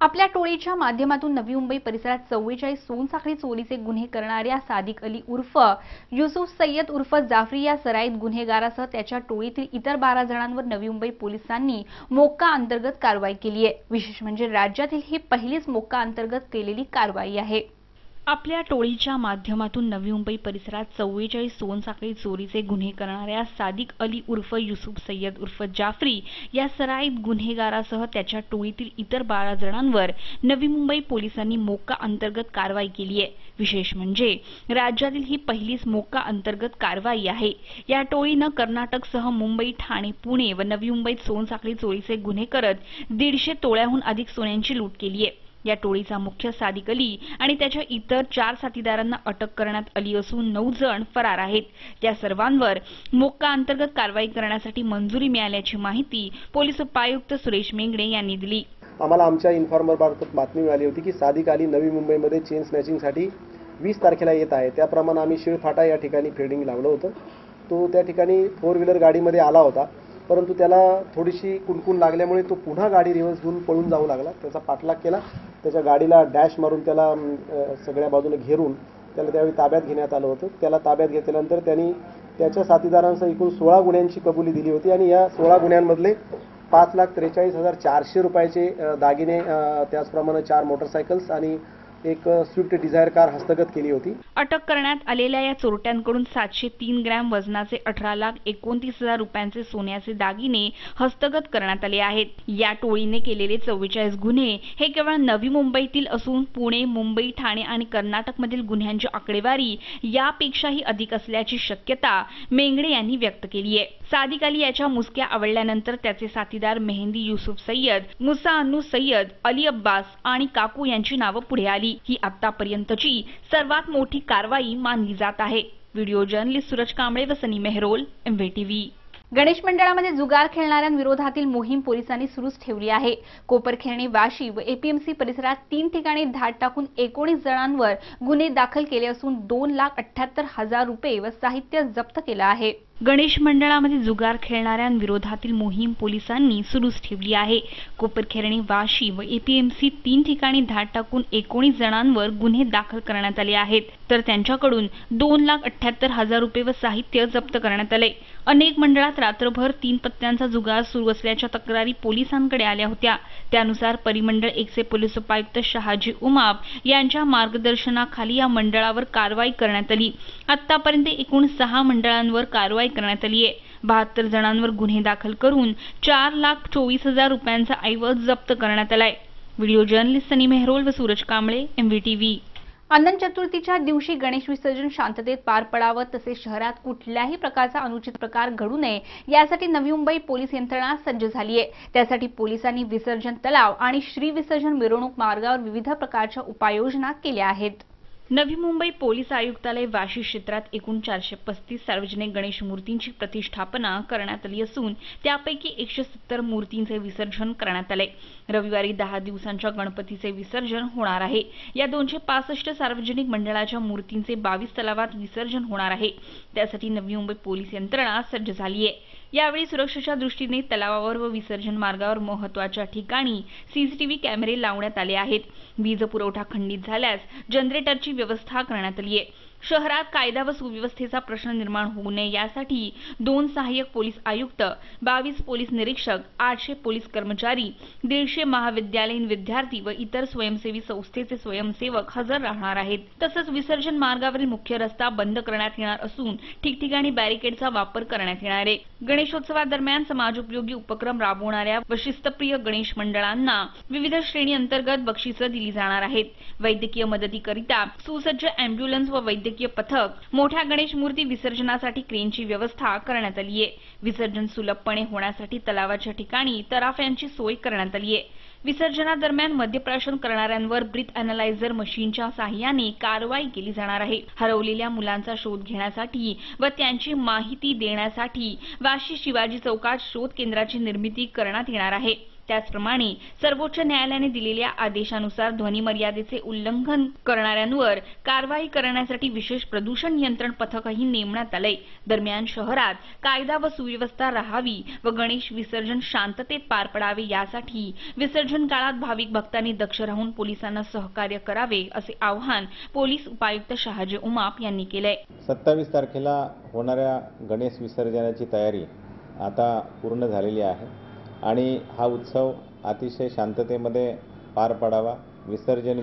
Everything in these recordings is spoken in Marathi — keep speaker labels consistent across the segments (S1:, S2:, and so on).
S1: आपल्या टोळीच्या माध्यमातून नवी मुंबई परिसरात 44 सोनसाखळी चोरीचे गुन्हे करणाऱ्या सादिक अली उर्फ युसुफ सय्यद उर्फ जाफरी या सराईत गुन्हेगारासह त्याच्या टोळीतील इतर 12 जणांवर नवी मुंबई पोलिसांनी मोक्का अंतर्गत कारवाई केली आहे। विशेष म्हणजे राज्यातील ही पहिलीच मोक्का अंतर्गत केलेली कारवाई आहे। आपल्या टोळीच्या माध्यमातून नवी मुंबई परिसरात 44 सोनसाखळी चोरीचे गुन्हे करणाऱ्या सादिक अली उर्फ युसुफ सय्यद उर्फ जाफरी या सराईत गुन्हेगारासह त्याच्या टोळीतील इतर 12 जणांवर नवी मुंबई पोलिसांनी मोक्का अंतर्गत कारवाई केली आहे। विशेष म्हणजे राज्यातील ही पहिलीच मोक्का अंतर्गत कारवाई आहे। या टोळीनं कर्नाटकसह मुंबई, ठाणे, पुणे व नवी मुंबईत सोनसाखळी चोरीचे गुन्हे करत 150 तोळ्याहून अधिक सोन्याची लूट केली आहे। या टोळीचा मुख्य सादिक अली आणि त्याच्या इतर 4 साथीदारांना अटक करण्यात आली असून 9 जण फरार आहेत। त्या सर्वांवर मोक्का अंतर्गत कारवाई करण्यासाठी मंजुरी मिळाल्याची माहिती पोलीस उपायुक्त सुरेश मेंगडे यांनी दिली।
S2: आम्हाला आमच्या इन्फॉर्मरमार्फत बातमी मिळाली होती की सादिक अली नवी मुंबईमध्ये चेन स्नॅचिंगसाठी 20 तारखेला येत आहे। त्याप्रमाणे आम्ही शिळफाटा या ठिकाणी फिल्डिंग लावलं होतं। तो त्या ठिकाणी 4 व्हीलर गाडीमध्ये आला होता, परंतु त्याला थोडीशी कुणकुण लागल्यामुळे तो पुन्हा गाडी रिव्हर्स घेऊन पळून जाऊ लागला। त्याचा पाठलाग केला, त्याच्या गाडीला डॅश मारून त्याला सगळ्या बाजूने घेरून त्याला त्यावेळी ताब्यात घेण्यात आलं होतं। त्याला ताब्यात घेतल्यानंतर त्यांनी त्याच्या साथीदारांसह एकूण 16 गुन्ह्यांची कबुली दिली होती आणि या 16 गुन्ह्यांमधले 5,43,400 रुपयाचे दागिने, त्याचप्रमाणे 4 मोटरसायकल्स आणि एक स्विफ्ट डिझायर कार हस्तगत केली होती।
S1: अटक करण्यात आलेल्या या चोरट्यांकडून 703 ग्रॅम वजनाचे 18,29,000 रुपयांचे सोन्याचे दागिने हस्तगत करण्यात आले आहेत। या टोळीने केलेले 44 गुन्हे हे केवळ नवी मुंबईतील असून पुणे, मुंबई, ठाणे आणि कर्नाटकमधील गुन्ह्यांची आकडेवारी यापेक्षाही अधिक असल्याची शक्यता मेंगडे यांनी व्यक्त केली आहे। सादिक अली याच्या मुसक्या आवडल्यानंतर त्याचे साथीदार मेहंदी युसुफ सय्यद, मुसा अन्नू सय्यद, अली अब्बास आणि काकू यांची नावं पुढे आली। ही आतापर्यंतची सर्वात मोठी कारवाई मानली जात आहे। व्हिडिओ जर्नलिस्ट सूरज कांबळे व सनी मेहरोल, MVTV। गणेश मंडळामध्ये जुगार खेळणाऱ्यांविरोधातील मोहीम पोलिसांनी सुरूच ठेवली आहे। कोपरखैरणे, वाशी व APMC परिसरात 3 ठिकाणी धाड टाकून 19 जणांवर गुन्हे दाखल केले असून 2,78,000 रुपये व साहित्य जप्त केलं आहे। गणेश मंडळामध्ये जुगार खेळणाऱ्यांविरोधातील मोहीम पोलिसांनी सुरूच ठेवली आहे। कोपरखैरणे, वाशी व APMC 3 ठिकाणी धाड टाकून 19 जणांवर गुन्हे दाखल करण्यात आले आहेत, तर त्यांच्याकडून 2,78,000 रुपये व साहित्य जप्त करण्यात आले। अनेक मंडळात रात्रभर 3 पत्त्यांचा जुगार सुरू असल्याच्या तक्रारी पोलिसांकडे आल्या होत्या। त्यानुसार परिमंडळ 1चे पोलीस उपायुक्त शहाजी उमाप यांच्या मार्गदर्शनाखाली या मंडळावर कारवाई करण्यात आली। आतापर्यंत एकूण 6 मंडळांवर कारवाई करण्यात आली आहे। 72 जणांवर गुन्हे दाखल करून 4,24,000 रुपयांचा ऐवज जप्त करण्यात आलाय। व्हिडिओ जर्नलिस्ट सनी मेहरोल व सूरज कांबळे, MVTV। अनंत चतुर्थीच्या दिवशी गणेश विसर्जन शांततेत पार पडावं, तसेच शहरात कुठल्याही प्रकारचा अनुचित प्रकार घडू नये यासाठी नवी मुंबई पोलीस यंत्रणा सज्ज झाली आहे। त्यासाठी पोलिसांनी विसर्जन तलाव आणि श्री विसर्जन मिरवणूक मार्गावर विविध प्रकारच्या उपाययोजना केल्या आहेत। नवी मुंबई पोलीस आयुक्तालय वाशी क्षेत्रात एकूण 435 सार्वजनिक गणेश मूर्तींची प्रतिष्ठापना करण्यात आली असून त्यापैकी 170 मूर्तींचे विसर्जन करण्यात आले। रविवारी 10 दिवसांच्या गणपतीचे विसर्जन होणार आहे। या 265 सार्वजनिक मंडळाच्या मूर्तींचे 22 तलावात विसर्जन होणार आहे। त्यासाठी नवी मुंबई पोलीस यंत्रणा सज्ज झाली आहे। यावेळी सुरक्षेच्या दृष्टीने तलावावर व विसर्जन मार्गावर महत्त्वाच्या ठिकाणी CCTV कॅमेरे लावण्यात आले आहेत। वीज पुरवठा खंडित झाल्यास जनरेटरची व्यवस्था करण्यात आली आहे। शहरात कायदा व सुव्यवस्थेचा प्रश्न निर्माण होऊ नये यासाठी 2 सहाय्यक पोलीस आयुक्त, 22 पोलीस निरीक्षक, 800 पोलीस कर्मचारी, 150 महाविद्यालयीन विद्यार्थी व इतर स्वयंसेवी संस्थेचे स्वयंसेवक हजर राहणार आहेत। तसंच विसर्जन मार्गावरील मुख्य रस्ता बंद करण्यात येणार असून ठिकठिकाणी बॅरिकेडचा वापर करण्यात येणार आहे। गणेशोत्सवादरम्यान समाजोपयोगी उपक्रम राबवणाऱ्या व शिस्तप्रिय गणेश मंडळांना विविध श्रेणी अंतर्गत बक्षिसं दिली जाणार आहेत। वैद्यकीय मदतीकरिता सुसज्ज अँब्युलन्स व वैद्यकीय पथक, मोठ्या गणेश मूर्ती विसर्जनासाठी क्रेनची व्यवस्था करण्यात आली आहे। विसर्जन सुलभपणे होण्यासाठी तलावाच्या ठिकाणी तराफ्यांची सोय करण्यात आली आहे। विसर्जनादरम्यान मद्यप्राशन करणाऱ्यांवर ब्रीथ अॅनालायझर मशीनच्या साहाय्याने कारवाई केली जाणार आहे। हरवलेल्या मुलांचा शोध घेण्यासाठी व त्यांची माहिती देण्यासाठी वाशी शिवाजी चौकात शोध केंद्राची निर्मिती करण्यात येणार आहे। त्याचप्रमाणे सर्वोच्च न्यायालयाने दिलेल्या आदेशानुसार ध्वनी मर्यादेचे उल्लंघन करणाऱ्यांवर कारवाई करण्यासाठी विशेष प्रदूषण नियंत्रण पथकही नेमण्यात आले। दरम्यान शहरात कायदा व सुव्यवस्था राहावी व गणेश विसर्जन शांततेत पार पडावे यासाठी विसर्जन काळात भाविक भक्तांनी दक्ष राहून पोलिसांना सहकार्य करावे असे आवाहन पोलीस उपायुक्त शहाजी उमाप यांनी केले।
S3: 27 तारखेला होणाऱ्या गणेश विसर्जनाची तयारी आता पूर्ण झालेली आहे आणि हा उत्सव अतिशय शांततेमध्ये पार पडावा। विसर्जन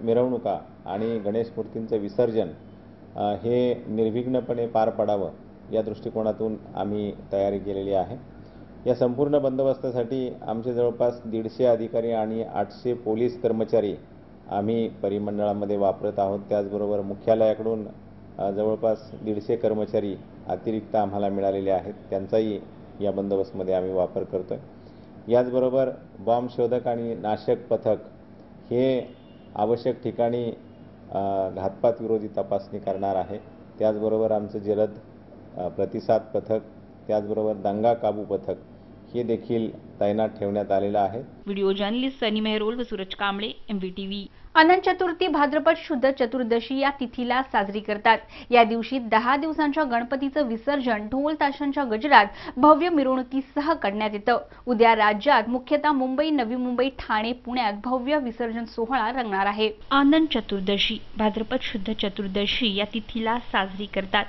S3: मिरवणुका आणि गणेश मूर्तींचे विसर्जन हे निर्विघ्नपणे पार पडावं या दृष्टिकोनातून आम्ही तयारी केलेली आहे। या संपूर्ण बंदोबस्तासाठी आमचे जवळपास 150 अधिकारी आणि 800 पोलीस कर्मचारी आम्ही परिमंडळामध्ये वापरत आहोत। त्याचबरोबर मुख्यालयाकडून जवळपास 150 कर्मचारी अतिरिक्त आम्हाला मिळालेले आहेत, त्यांचाही या बंदोबस्तमध्ये आम्ही वापर करतोय। याचबरोबर बॉम्ब शोधक आणि नाशक पथक हे आवश्यक ठिकाणी घातपात विरोधी तपासणी करणार आहे। त्याचबरोबर आमचं जलद प्रतिसाद पथक, त्याचबरोबर दंगा काबू पथक हे देखील तैनात ठेवण्यात आलेलं आहे।
S1: व्हिडिओ जर्नलिस्ट सनी मेहरोल व सूरज कांबळे, MVTV।
S4: अनंत चतुर्थी भाद्रपद शुद्ध चतुर्दशी या तिथीला साजरी करतात। या दिवशी 10 दिवसांच्या गणपतीचं विसर्जन ढोल ताशांच्या गजरात भव्य मिरवणुकीसह करण्यात येतं। उद्या राज्यात मुख्यतः मुंबई, नवी मुंबई, ठाणे, पुण्यात भव्य विसर्जन सोहळा रंगणार आहे।
S1: अनंत चतुर्दशी भाद्रपद शुद्ध चतुर्दशी या तिथीला साजरी करतात।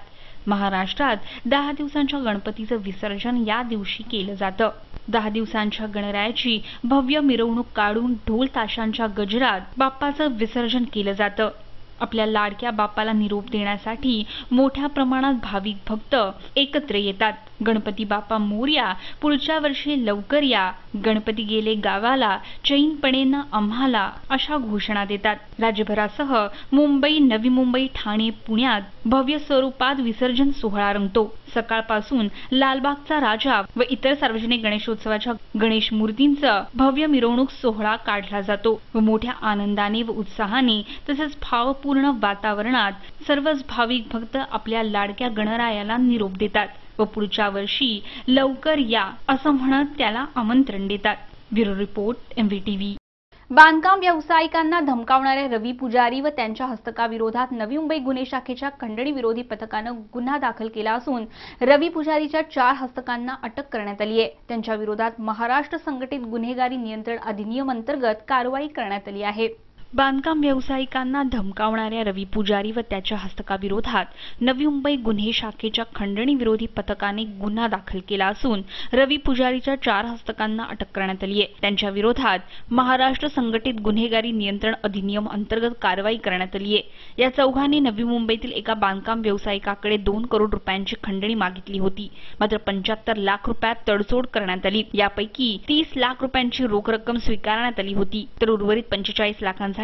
S1: महाराष्ट्रात 10 दिवसांच्या गणपतीचं विसर्जन या दिवशी केलं जातं। 10 दिवसांच्या गणरायाची भव्य मिरवणूक काढून ढोल ताशांच्या गजरात बाप्पाचं विसर्जन केलं जातं। आपल्या लाडक्या बाप्पाला निरोप देण्यासाठी मोठ्या प्रमाणात भाविक भक्त एकत्र येतात। गणपती बाप्पा मोरया, पुढच्या वर्षी लवकर या, गणपती गेले गावाला, चैनपणे ना आम्हाला अशा घोषणा देतात। राज्यभरासह मुंबई, नवी मुंबई, ठाणे, पुण्यात भव्य स्वरूपात विसर्जन सोहळा रंगतो। सकाळपासून लालबागचा राजा व इतर सार्वजनिक गणेशोत्सवाच्या गणेश मूर्तींचा भव्य मिरवणूक सोहळा काढला जातो व मोठ्या आनंदाने व उत्साहाने तसेच भावपूर्ण वातावरणात सर्वच भाविक भक्त आपल्या लाडक्या गणरायाला निरोप देतात व पुढच्या वर्षी लवकर या असं म्हणत त्याला आमंत्रण देतात। Bureau report, MVTV।
S4: बांधकाम व्यावसायिकांना धमकावणाऱ्या रवी पुजारी व त्यांच्या हस्तकाविरोधात नवी मुंबई गुन्हे शाखेच्या खंडणी विरोधी पथकानं गुन्हा दाखल केला असून रवी पुजारीच्या 4 हस्तकांना अटक करण्यात आली आहे। त्यांच्या विरोधात महाराष्ट्र संघटित गुन्हेगारी नियंत्रण अधिनियम अंतर्गत कारवाई करण्यात आली आहे।
S1: बांधकाम व्यावसायिकांना धमकावणाऱ्या रवी पुजारी व त्याच्या हस्तकाविरोधात नवी मुंबई गुन्हे शाखेच्या खंडणी विरोधी पथकाने गुन्हा दाखल केला असून रवी पुजारीच्या 4 हस्तकांना अटक करण्यात आली आहे। त्यांच्या विरोधात महाराष्ट्र संघटित गुन्हेगारी नियंत्रण अधिनियम अंतर्गत कारवाई करण्यात आली आहे। या चौघांनी नवी मुंबईतील एका बांधकाम व्यावसायिकाकडे 2 करोड रुपयांची खंडणी मागितली होती, मात्र 75 लाख रुपयात तडजोड करण्यात आली। यापैकी 30 लाख रुपयांची रोख रक्कम स्वीकारण्यात आली होती, तर उर्वरित 45 लाखांसाठी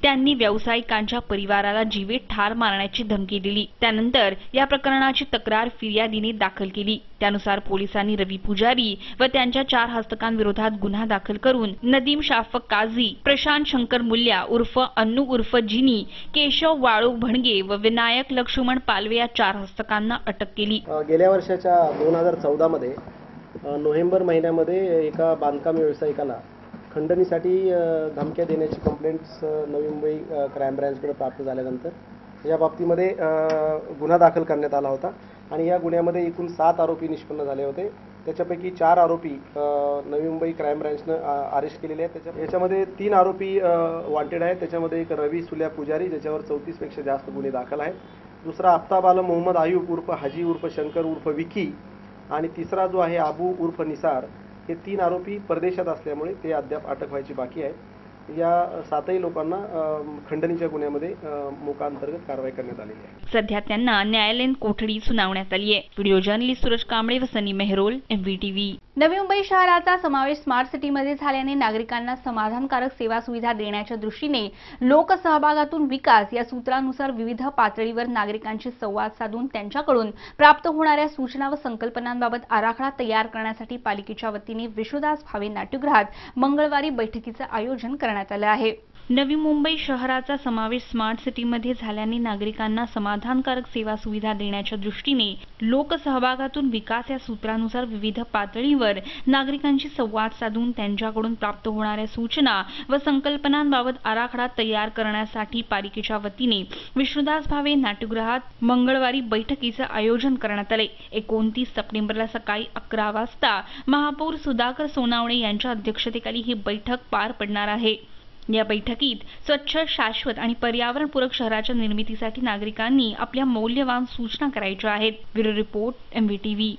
S1: त्यांनी व्यावसायिकांच्या परिवाराला जीवेत ठार मारण्याची धमकी दिली। त्यानंतर या प्रकरणाची तक्रार फिर्यादीने दाखल केली। त्यानुसार पोलिसांनी रवी पुजारी व त्यांच्या 4 हस्तकांविरोधात गुन्हा दाखल करून नदीम शाफक काझी, प्रशांत शंकर मुल्ल्या उर्फ अन्नू उर्फ जिनी, केशव वाळू भणगे व विनायक लक्ष्मण पालवे या 4 हस्तकांना अटक केली।
S2: गेल्या वर्षाच्या 2014 मध्ये नोव्हेंबर महिन्यामध्ये एका बांधकाम व्यावसायिकाला खंडणीसाठी धमक्या देण्याची कंप्लेंट्स नवी मुंबई क्राईम ब्रँचकडे प्राप्त झाल्यानंतर या बाबतीमध्ये गुन्हा दाखल करण्यात आला होता आणि या गुन्ह्यामध्ये एकूण 7 आरोपी निष्पन्न झाले होते। त्याच्यापैकी 4 आरोपी नवी मुंबई क्राईम ब्रँचनं अरेस्ट केलेले आहेत। याच्यामध्ये 3 आरोपी वॉन्टेड आहेत। त्याच्यामध्ये एक रवी सुल्या पुजारी, ज्याच्यावर 34 पेक्षा जास्त गुन्हे दाखल आहेत। दुसरा आफ्ताब आलम मोहम्मद आयुब उर्फ हाजी उर्फ शंकर उर्फ विकी आणि तिसरा जो आहे अबू उर्फ निसार। हे 3 आरोपी परदेशात असल्यामुळे ते अद्याप अटक व्हायची बाकी आहे। या 7ही लोकांना खंडणीच्या गुन्ह्यामध्ये मोका अंतर्गत कारवाई करण्यात आलेली आहे।
S1: सध्या त्यांना न्यायालयीन कोठडी सुनावण्यात आली आहे। व्हिडिओ जर्नलिस्ट सूरज कांबळे व सनी मेहरोल, MVTV।
S4: नवी मुंबई शहराचा समावेश स्मार्ट सिटीमध्ये झाल्याने नागरिकांना समाधानकारक सेवा सुविधा देण्याच्या दृष्टीने लोकसहभागातून विकास या सूत्रानुसार विविध पातळीवर नागरिकांशी संवाद साधून त्यांच्याकडून प्राप्त होणाऱ्या सूचना व संकल्पनांबाबत आराखडा तयार करण्यासाठी पालिकेच्या वतीने विष्णुदास भावे नाट्यगृहात मंगळवारी बैठकीचे आयोजन करण्यात करण्यात आलं आहे.
S1: नवी मुंबई शहराचा समावेश स्मार्ट सिटीमध्ये झाल्याने नागरिकांना समाधानकारक सेवा सुविधा देण्याच्या दृष्टीने लोकसहभागातून विकास या सूत्रानुसार विविध पातळीवर नागरिकांशी संवाद साधून त्यांच्याकडून प्राप्त होणाऱ्या सूचना व संकल्पनांबाबत आराखडा तयार करण्यासाठी पालिकेच्या वतीने विष्णुदास भावे नाट्यगृहात मंगळवारी बैठकीचे आयोजन करण्यात आले. 29 सप्टेंबरला सकाळी 11 वाजता महापौर सुधाकर सोनावणे यांच्या अध्यक्षतेखाली ही बैठक पार पडणार आहे. या बैठकीत स्वच्छ, शाश्वत आणि पर्यावरणपूरक शहराच्या निर्मितीसाठी नागरिकांनी आपल्या मौल्यवान सूचना करायच्या आहेत. Bureau report MVTV.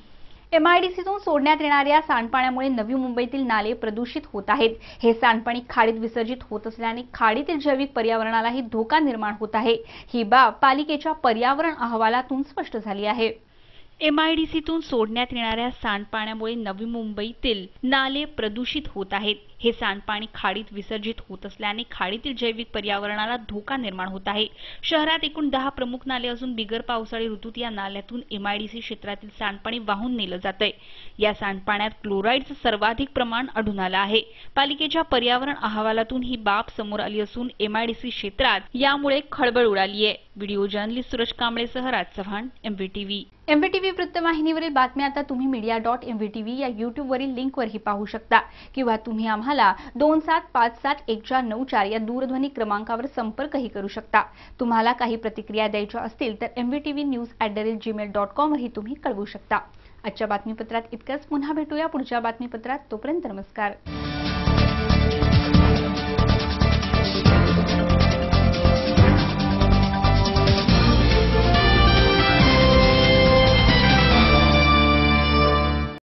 S4: MIDCतून सोडण्यात येणाऱ्या सांडपाण्यामुळे नवी मुंबईतील नाले प्रदूषित होत आहेत. हे सांडपाणी खाडीत विसर्जित होत असल्याने खाडीतील जैविक पर्यावरणालाही धोका निर्माण होत आहे. ही बाब पालिकेच्या पर्यावरण अहवालातून स्पष्ट झाली आहे.
S1: MIDCतून सोडण्यात येणाऱ्या सांडपाण्यामुळे नवी मुंबईतील नाले प्रदूषित होत आहेत. हे सांडपाणी खाडीत विसर्जित होत असल्याने खाडीतील जैविक पर्यावरणाला धोका निर्माण होत आहे. शहरात एकूण 10 प्रमुख नाले असून बिगर पावसाळी ऋतूत या नाल्यातून MIDC क्षेत्रातील सांडपाणी वाहून नेलं जातंय. या सांडपाण्यात क्लोराईडचं सर्वाधिक प्रमाण आढळून आलं आहे. पालिकेच्या पर्यावरण अहवालातून ही बाब समोर आली असून MIDC क्षेत्रात यामुळे खळबळ उडाली आहे. व्हिडिओ जर्नलिस्ट सूरज कांबळेसह राज चव्हाण, MVTV.
S4: MVTV वृत्तवाहिनीवरील बातम्या आता तुम्ही media.mvtv या YouTube-वरील लिंकवरही पाहू शकता किंवा तुम्ही आम्हाला 27571994 या दूरध्वनी क्रमांकावर संपर्कही करू शकता. तुम्हाला काही प्रतिक्रिया द्यायच्या असतील तर mvtvnews@gmail.com वरही तुम्ही कळवू शकता. आजच्या बातमीपत्रात इतकंच. पुन्हा भेटूया पुढच्या बातमीपत्रात. तोपर्यंत नमस्कार.